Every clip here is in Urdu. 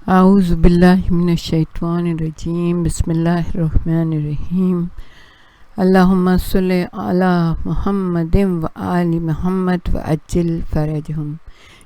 اعوذ باللہ من الشیطان الرجیم بسم اللہ الرحمن الرحیم اللہم صلی علی محمد و آل محمد و عجل فرجہم۔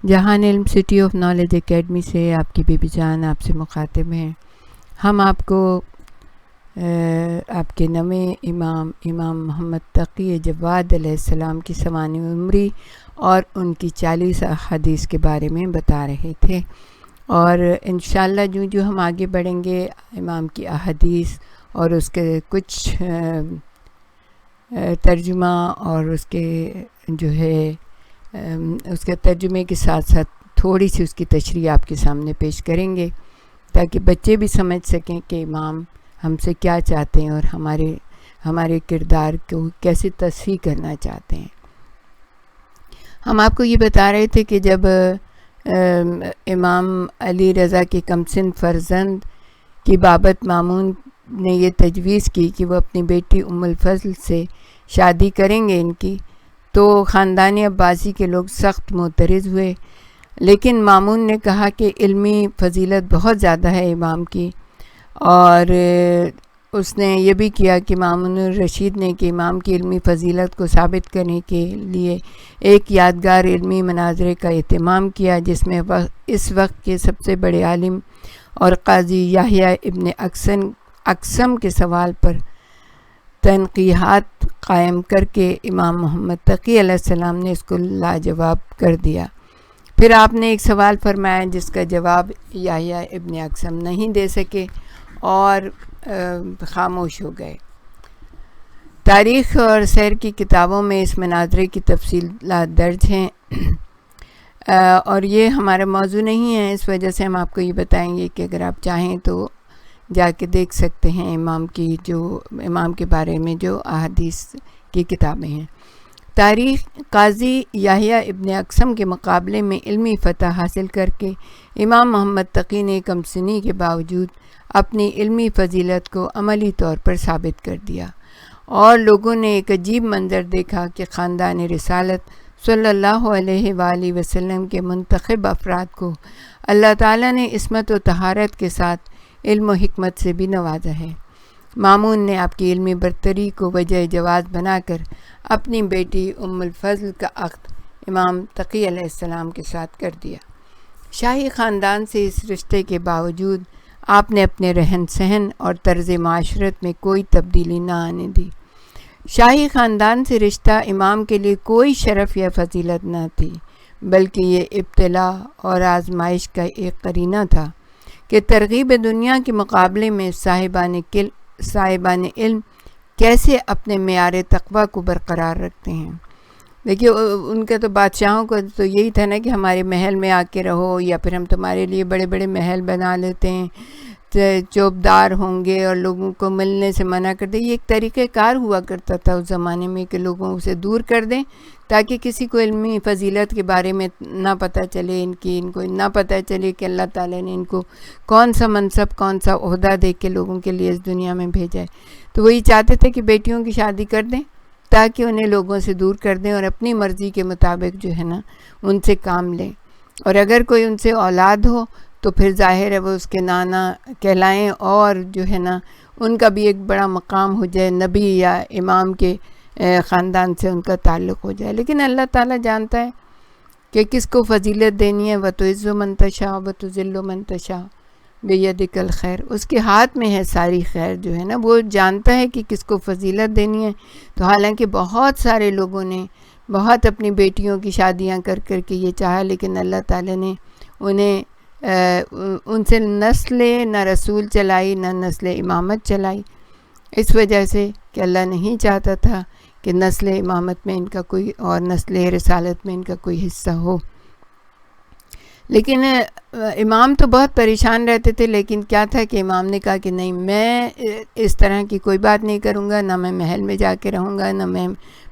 جہان علم سٹی آف نالج اکیڈمی سے آپ کی بی بی جان آپ سے مخاطب ہیں۔ ہم آپ کو آپ کے نویں امام محمد تقی جواد علیہ السلام کی سوانح عمری اور ان کی 40 احادیث کے بارے میں بتا رہے تھے، اور انشاءاللہ جو ہم آگے بڑھیں گے امام کی احادیث اور اس کے کچھ ترجمہ اور اس کے اس کے ترجمے کے ساتھ ساتھ تھوڑی سی اس کی تشریح آپ کے سامنے پیش کریں گے، تاکہ بچے بھی سمجھ سکیں کہ امام ہم سے کیا چاہتے ہیں اور ہمارے کردار کو کیسے تصحیح کرنا چاہتے ہیں۔ ہم آپ کو یہ بتا رہے تھے کہ جب امام علی رضا کے کمسن فرزند کی بابت مامون نے یہ تجویز کی کہ وہ اپنی بیٹی ام الفضل سے شادی کریں گے ان کی، تو خاندان عباسی کے لوگ سخت معترض ہوئے، لیکن مامون نے کہا کہ علمی فضیلت بہت زیادہ ہے امام کی، اور اس نے یہ بھی کیا کہ مامون الرشید نے کہ امام کی علمی فضیلت کو ثابت کرنے کے لیے ایک یادگار علمی مناظرے کا اہتمام کیا، جس میں اس وقت کے سب سے بڑے عالم اور قاضی یحییٰ ابن اقسم کے سوال پر تنقیحات قائم کر کے امام محمد تقی علیہ السلام نے اس کو لاجواب کر دیا۔ پھر آپ نے ایک سوال فرمایا جس کا جواب یحییٰ ابن اقسم نہیں دے سکے اور خاموش ہو گئے۔ تاریخ اور سیر کی کتابوں میں اس مناظرے کی تفصیلات درج ہیں، اور یہ ہمارا موضوع نہیں ہے، اس وجہ سے ہم آپ کو یہ بتائیں گے کہ اگر آپ چاہیں تو جا کے دیکھ سکتے ہیں امام کے بارے میں جو احادیث کی کتابیں ہیں۔ تاریخ قاضی یحییٰ ابن اقسم کے مقابلے میں علمی فتح حاصل کر کے امام محمد تقی نے کم سنی کے باوجود اپنی علمی فضیلت کو عملی طور پر ثابت کر دیا، اور لوگوں نے ایک عجیب منظر دیکھا کہ خاندان رسالت صلی اللہ علیہ وآلہ وسلم کے منتخب افراد کو اللہ تعالیٰ نے عصمت و طہارت کے ساتھ علم و حکمت سے بھی نوازا ہے۔ مامون نے آپ کی علمی برتری کو وجہ جواز بنا کر اپنی بیٹی ام الفضل کا عقد امام تقی علیہ السلام کے ساتھ کر دیا۔ شاہی خاندان سے اس رشتے کے باوجود آپ نے اپنے رہن سہن اور طرز معاشرت میں کوئی تبدیلی نہ آنے دی۔ شاہی خاندان سے رشتہ امام کے لیے کوئی شرف یا فضیلت نہ تھی، بلکہ یہ ابتلا اور آزمائش کا ایک قرینہ تھا کہ ترغیب دنیا کے مقابلے میں صاحبان علم کیسے اپنے معیار تقویٰ کو برقرار رکھتے ہیں۔ دیکھیے ان کا تو بادشاہوں کو تو یہی تھا نا کہ ہمارے محل میں آ کے رہو، یا پھر ہم تمہارے لیے بڑے بڑے محل بنا لیتے ہیں، چوبدار ہوں گے اور لوگوں کو ملنے سے منع کر دیں۔ یہ ایک طریقہ کار ہوا کرتا تھا اس زمانے میں کہ لوگوں سے دور کر دیں تاکہ کسی کو علمی فضیلت کے بارے میں نہ پتہ چلے، ان کو نہ پتہ چلے کہ اللہ تعالیٰ نے ان کو کون سا منصب، کون سا عہدہ دے کے لوگوں کے لیے اس دنیا میں بھیجا ہے۔ تو وہی چاہتے تھے کہ بیٹیوں کی شادی کر دیں تاکہ انہیں لوگوں سے دور کر دیں اور اپنی مرضی کے مطابق جو ہے نا ان سے کام لیں، اور اگر کوئی ان سے اولاد ہو تو پھر ظاہر ہے وہ اس کے نانا کہلائیں، اور جو ہے نا ان کا بھی ایک بڑا مقام ہو جائے، نبی یا امام کے خاندان سے ان کا تعلق ہو جائے۔ لیکن اللہ تعالیٰ جانتا ہے کہ کس کو فضیلت دینی ہے، وَتُعِزُّ مَن تَشَاءُ وَتُذِلُّ مَن تَشَاءُ بِیَدِکَ الْخَیْرُ، اس کے ہاتھ میں ہے ساری خیر جو ہے نا، وہ جانتا ہے کہ کس کو فضیلت دینی ہے۔ تو حالانکہ بہت سارے لوگوں نے بہت اپنی بیٹیوں کی شادیاں کر کے یہ چاہا، لیکن اللہ تعالیٰ نے انہیں ان سے نسل نہ رسول چلائی، نہ نسل امامت چلائی، اس وجہ سے کہ اللہ نہیں چاہتا تھا کہ نسل امامت میں ان کا کوئی اور نسل رسالت میں ان کا کوئی حصہ ہو۔ لیکن امام تو بہت پریشان رہتے تھے، لیکن کیا تھا کہ امام نے کہا کہ نہیں، میں اس طرح کی کوئی بات نہیں کروں گا، نہ میں محل میں جا کے رہوں گا، نہ میں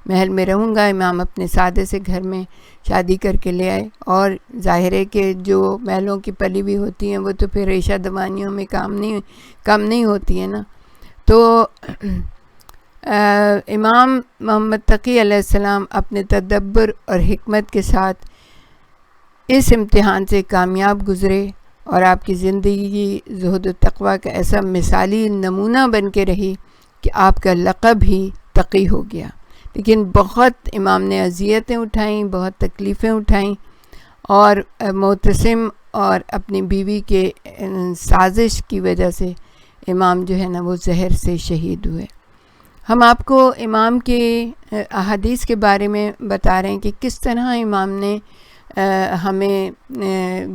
محل میں رہوں گا۔ امام اپنے سادے سے گھر میں شادی کر کے لے آئے، اور ظاہر ہے کہ جو محلوں کی پلی بھی ہوتی ہیں وہ تو پھر ریشہ دوانیوں میں کم نہیں ہوتی ہیں نا۔ تو امام محمد تقی علیہ السلام اپنے تدبر اور حکمت کے ساتھ اس امتحان سے کامیاب گزرے اور آپ کی زندگی زہد و تقوی کا ایسا مثالی نمونہ بن کے رہی کہ آپ کا لقب ہی تقی ہو گیا. لیکن بہت امام نے اذیتیں اٹھائیں، بہت تکلیفیں اٹھائیں، اور معتصم اور اپنی بیوی کے سازش کی وجہ سے امام جو ہے نا وہ زہر سے شہید ہوئے. ہم آپ کو امام کے احادیث کے بارے میں بتا رہے ہیں کہ کس طرح امام نے ہمیں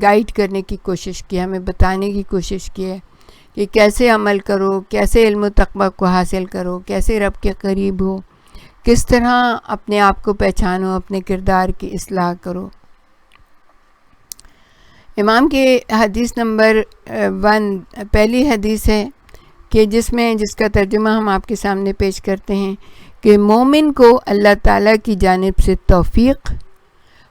گائیڈ کرنے کی کوشش کی، ہمیں بتانے کی کوشش کی ہے کہ کیسے عمل کرو، کیسے علم و تقوی کو حاصل کرو، کیسے رب کے قریب ہو، کس طرح اپنے آپ کو پہچانو، اپنے کردار کی اصلاح کرو. امام کے حدیث نمبر 1 پہلی حدیث ہے کہ جس کا ترجمہ ہم آپ کے سامنے پیش کرتے ہیں کہ مومن کو اللہ تعالیٰ کی جانب سے توفیق،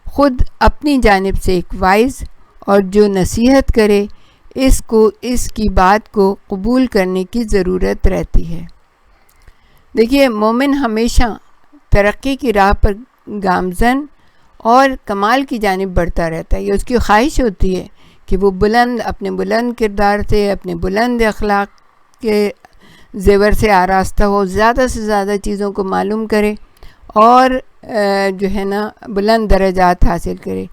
خود اپنی جانب سے ایک وائز، اور جو نصیحت کرے اس کی بات کو قبول کرنے کی ضرورت رہتی ہے. دیکھیے، مومن ہمیشہ ترقی کی راہ پر گامزن اور کمال کی جانب بڑھتا رہتا ہے. یہ اس کی خواہش ہوتی ہے کہ وہ اپنے بلند کردار سے، اپنے بلند اخلاق کے زیور سے آراستہ ہو، زیادہ سے زیادہ چیزوں کو معلوم کرے اور جو ہے نا بلند درجات حاصل کرے.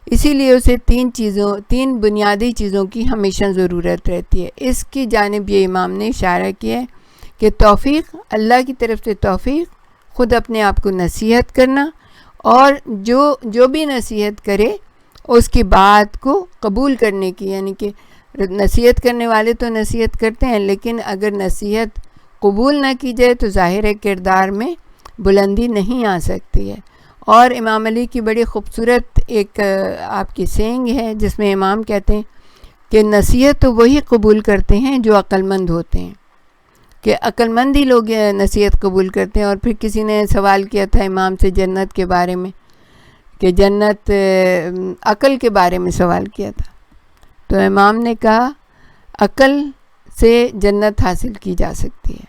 اسی لیے اسے تین بنیادی چیزوں کی ہمیشہ ضرورت رہتی ہے. اس کی جانب یہ امام نے اشارہ کیا ہے کہ توفیق، اللہ کی طرف سے توفیق، خود اپنے آپ کو نصیحت کرنا، اور جو بھی نصیحت کرے اس کی بات کو قبول کرنے کی. یعنی کہ نصیحت کرنے والے تو نصیحت کرتے ہیں، لیکن اگر نصیحت قبول نہ کی جائے تو ظاہر کردار میں بلندی نہیں آ سکتی ہے. اور امام علی کی بڑی خوبصورت ایک آپ کی سینگ ہے جس میں امام کہتے ہیں کہ نصیحت تو وہی قبول کرتے ہیں جو عقل مند ہوتے ہیں، کہ عقل مند ہی لوگ نصیحت قبول کرتے ہیں. اور پھر کسی نے سوال کیا تھا امام سے جنت کے بارے میں، کہ جنت عقل کے بارے میں سوال کیا تھا، تو امام نے کہا عقل سے جنت حاصل کی جا سکتی ہے.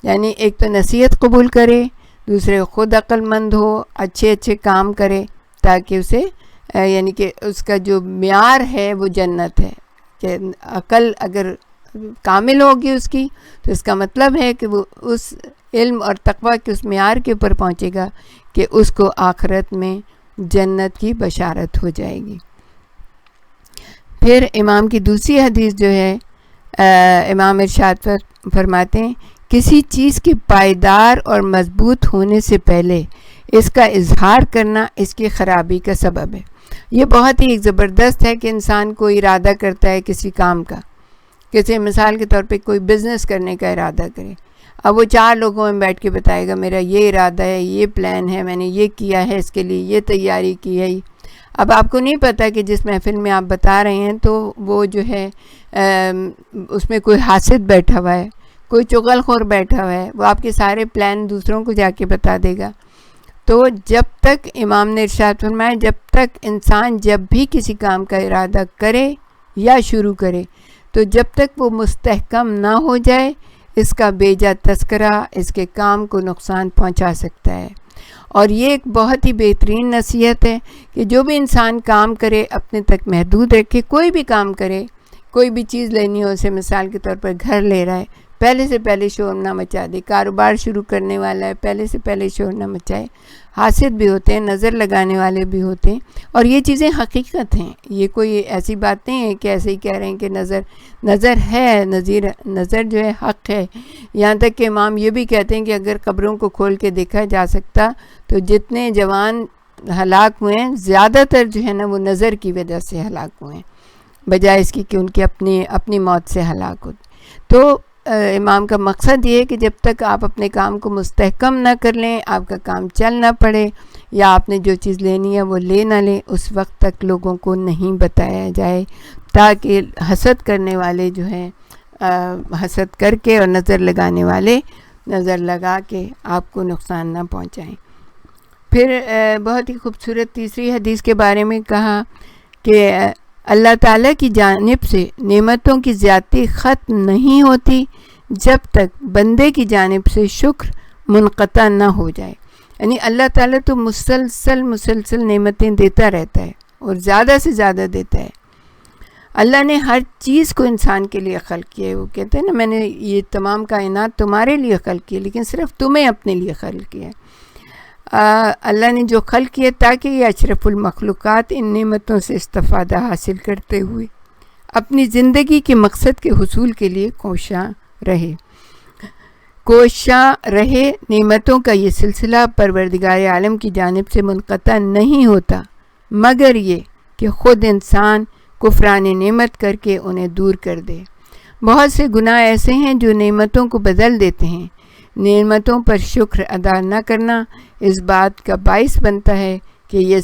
یعنی ایک تو نصیحت قبول کرے، دوسرے خود عقل مند ہو، اچھے کام کرے، تاکہ اسے یعنی کہ اس کا جو معیار ہے وہ جنت ہے. کہ عقل اگر کامل ہوگی اس کی تو اس کا مطلب ہے کہ وہ اس علم اور تقوی کے اس معیار کے اوپر پہنچے گا کہ اس کو آخرت میں جنت کی بشارت ہو جائے گی. پھر امام کی دوسری حدیث جو ہے، امام ارشاد فرماتے ہیں کسی چیز کے پائیدار اور مضبوط ہونے سے پہلے اس کا اظہار کرنا اس کی خرابی کا سبب ہے. یہ بہت ہی ایک زبردست ہے کہ انسان کو ارادہ کرتا ہے کسی کام کا، کسی مثال کے طور پہ کوئی بزنس کرنے کا ارادہ کرے. اب وہ 4 لوگوں میں بیٹھ کے بتائے گا میرا یہ ارادہ ہے، یہ پلان ہے، میں نے یہ کیا ہے، اس کے لیے یہ تیاری کی ہے. اب آپ کو نہیں پتہ کہ جس محفل میں آپ بتا رہے ہیں تو وہ جو ہے اس میں کوئی حاسد بیٹھا ہوا ہے، کوئی چغل خور بیٹھا ہوا ہے، وہ آپ کے سارے پلان دوسروں کو جا کے بتا دے گا. تو جب تک امام نے ارشاد فرمایا جب تک انسان جب بھی کسی کام کا ارادہ کرے یا شروع کرے تو جب تک وہ مستحکم نہ ہو جائے اس کا بیجا تذکرہ اس کے کام کو نقصان پہنچا سکتا ہے. اور یہ ایک بہت ہی بہترین نصیحت ہے کہ جو بھی انسان کام کرے اپنے تک محدود رکھے. کوئی بھی کام کرے، کوئی بھی چیز لینی ہو، اسے مثال کے طور پر گھر لے رہا ہے، پہلے سے پہلے شور نہ مچا دے. کاروبار شروع کرنے والا ہے، پہلے سے پہلے شور نہ مچائے. حاسد بھی ہوتے ہیں، نظر لگانے والے بھی ہوتے ہیں، اور یہ چیزیں حقیقت ہیں. یہ کوئی ایسی بات نہیں ہے کہ ایسے ہی کہہ رہے ہیں کہ نظر ہے، نظر جو ہے حق ہے. یہاں تک کہ امام یہ بھی کہتے ہیں کہ اگر قبروں کو کھول کے دیکھا جا سکتا تو جتنے جوان ہلاک ہوئے ہیں زیادہ تر جو ہے نا وہ نظر کی وجہ سے ہلاک ہوئے ہیں، بجائے اس کی کہ ان کی اپنی موت سے ہلاک ہوتے. تو امام کا مقصد یہ ہے کہ جب تک آپ اپنے کام کو مستحکم نہ کر لیں، آپ کا کام چل نہ پڑے، یا آپ نے جو چیز لینی ہے وہ لے نہ لیں، اس وقت تک لوگوں کو نہیں بتایا جائے، تاکہ حسد کرنے والے جو ہیں حسد کر کے، اور نظر لگانے والے نظر لگا کے آپ کو نقصان نہ پہنچائیں. پھر بہت ہی خوبصورت تیسری حدیث کے بارے میں کہا کہ اللہ تعالیٰ کی جانب سے نعمتوں کی زیادتی ختم نہیں ہوتی جب تک بندے کی جانب سے شکر منقطع نہ ہو جائے. یعنی اللہ تعالیٰ تو مسلسل نعمتیں دیتا رہتا ہے اور زیادہ سے زیادہ دیتا ہے، اللہ نے ہر چیز کو انسان کے لیے خلق کیا ہے. وہ کہتے ہیں نا میں نے یہ تمام کائنات تمہارے لیے خلق کی لیکن صرف تمہیں اپنے لیے خلق کیا ہے. اللہ نے جو خلق کیا تاکہ یہ اشرف المخلوقات ان نعمتوں سے استفادہ حاصل کرتے ہوئے اپنی زندگی کے مقصد کے حصول کے لیے کوشاں رہے. نعمتوں کا یہ سلسلہ پروردگار عالم کی جانب سے منقطع نہیں ہوتا مگر یہ کہ خود انسان کفران نعمت کر کے انہیں دور کر دے. بہت سے گناہ ایسے ہیں جو نعمتوں کو بدل دیتے ہیں. نعمتوں پر شکر ادا نہ کرنا اس بات کا باعث بنتا ہے کہ یہ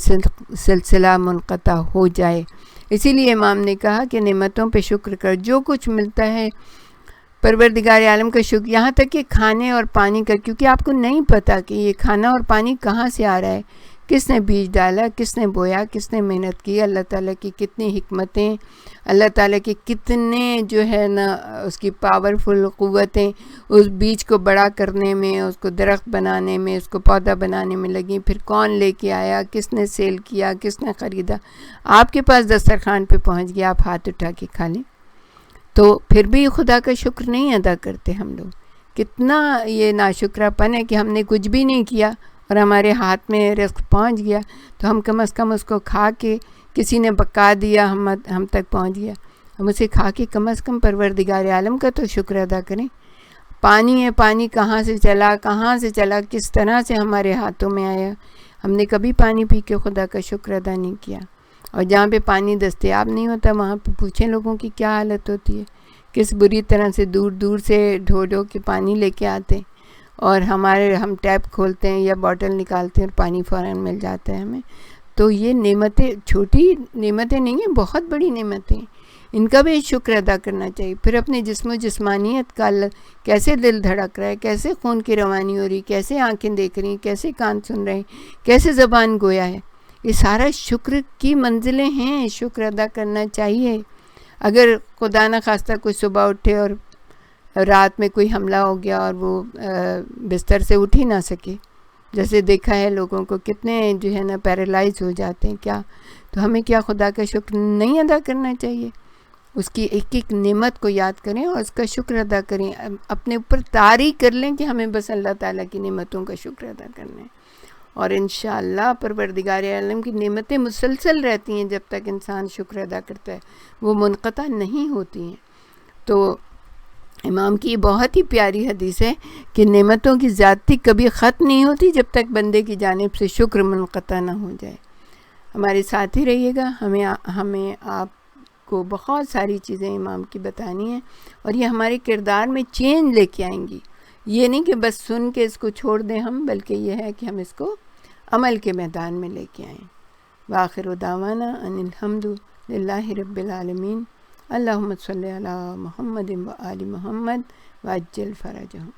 سلسلہ منقطع ہو جائے. اسی لیے امام نے کہا کہ نعمتوں پہ شکر کر. جو کچھ ملتا ہے پروردگار عالم کا شکر، یہاں تک کہ کھانے اور پانی کا، کیونکہ آپ کو نہیں پتہ کہ یہ کھانا اور پانی کہاں سے آ رہا ہے، کس نے بیج ڈالا، کس نے بویا، کس نے محنت کی. اللہ تعالیٰ کی کتنی حکمتیں، اللہ تعالیٰ کی کتنے جو ہے نا اس کی پاورفل قوتیں اس بیج کو بڑا کرنے میں، اس کو درخت بنانے میں، اس کو پودا بنانے میں لگیں. پھر کون لے کے آیا، کس نے سیل کیا، کس نے خریدا، آپ کے پاس دسترخوان پہ پہنچ گیا، آپ ہاتھ اٹھا کے کھا لیں. تو پھر بھی خدا کا شکر نہیں ادا کرتے ہم لوگ. کتنا یہ ناشکرہ پن ہے کہ ہم نے کچھ بھی نہیں کیا اور ہمارے ہاتھ میں رزق پہنچ گیا تو ہم کم از کم اس کو کھا کے، کسی نے پکا دیا ہم تک پہنچ گیا، ہم اسے کھا کے کم از کم پروردگار عالم کا تو شکر ادا کریں. پانی ہے، پانی کہاں سے چلا، کس طرح سے ہمارے ہاتھوں میں آیا. ہم نے کبھی پانی پی کے خدا کا شکر ادا نہیں کیا. اور جہاں پہ پانی دستیاب نہیں ہوتا وہاں پہ پوچھیں لوگوں کی کیا حالت ہوتی ہے، کس بری طرح سے دور دور سے ڈھو کے پانی لے کے آتے ہیں، اور ہم ٹیپ کھولتے ہیں یا باٹل نکالتے ہیں اور پانی فوراً مل جاتا ہے ہمیں. تو یہ نعمتیں چھوٹی نعمتیں نہیں ہیں، بہت بڑی نعمتیں، ان کا بھی شکر ادا کرنا چاہیے. پھر اپنے جسم و جسمانیت کا کیسے دل دھڑک رہا ہے، کیسے خون کی روانی ہو رہی، کیسے آنکھیں دیکھ رہی ہیں، کیسے کان سن رہے ہیں، کیسے زبان گویا ہے، یہ سارا شکر کی منزلیں ہیں. شکر ادا کرنا چاہیے. اگر خدا نہ خواستہ کوئی صبح اٹھے اور رات میں کوئی حملہ ہو گیا اور وہ بستر سے اٹھ ہی نہ سکے، جیسے دیکھا ہے لوگوں کو کتنے جو ہے نا پیرالائز ہو جاتے ہیں، کیا تو ہمیں کیا خدا کا شکر نہیں ادا کرنا چاہیے؟ اس کی ایک ایک نعمت کو یاد کریں اور اس کا شکر ادا کریں. اپنے اوپر طاری کر لیں کہ ہمیں بس اللہ تعالیٰ کی نعمتوں کا شکر ادا کرنا ہے. اور انشاءاللہ پروردگار عالم کی نعمتیں مسلسل رہتی ہیں جب تک انسان شکر ادا کرتا ہے، وہ منقطع نہیں ہوتی ہیں. تو امام کی بہت ہی پیاری حدیث ہے کہ نعمتوں کی زیادتی کبھی ختم نہیں ہوتی جب تک بندے کی جانب سے شکر منقطع نہ ہو جائے. ہمارے ساتھ ہی رہیے گا. ہمیں آپ کو بہت ساری چیزیں امام کی بتانی ہیں اور یہ ہمارے کردار میں چینج لے کے آئیں گی. یہ نہیں کہ بس سن کے اس کو چھوڑ دیں ہم، بلکہ یہ ہے کہ ہم اس کو عمل کے میدان میں لے کے آئیں. وآخر دعوانا ان الحمد للہ رب العالمین. اللہم صلی علی محمد و آل محمد وعجل فرجہم.